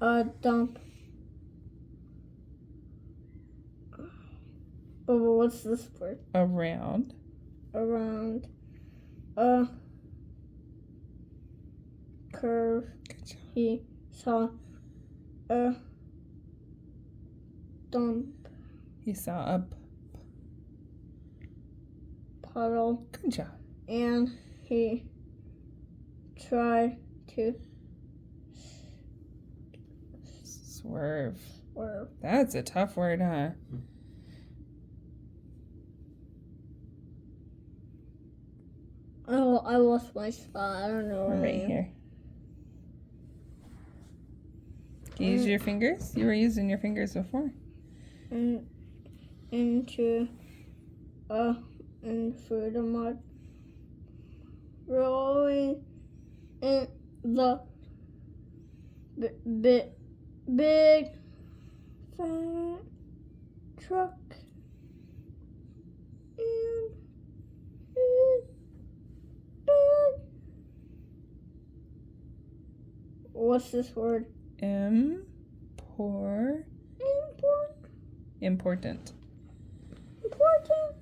dump. Oh, what's this word? Around. Around. Curve. Good job. He saw a dump He saw a puddle. Good job. And he tried to Swerve. swerve. That's a tough word, huh? Oh, I lost my spot. I don't know where I Right am. here. Can you use your fingers? You were using your fingers before. Into through the mud, rolling in the big fat truck, and big. What's this word? Important. Important. Important. Important.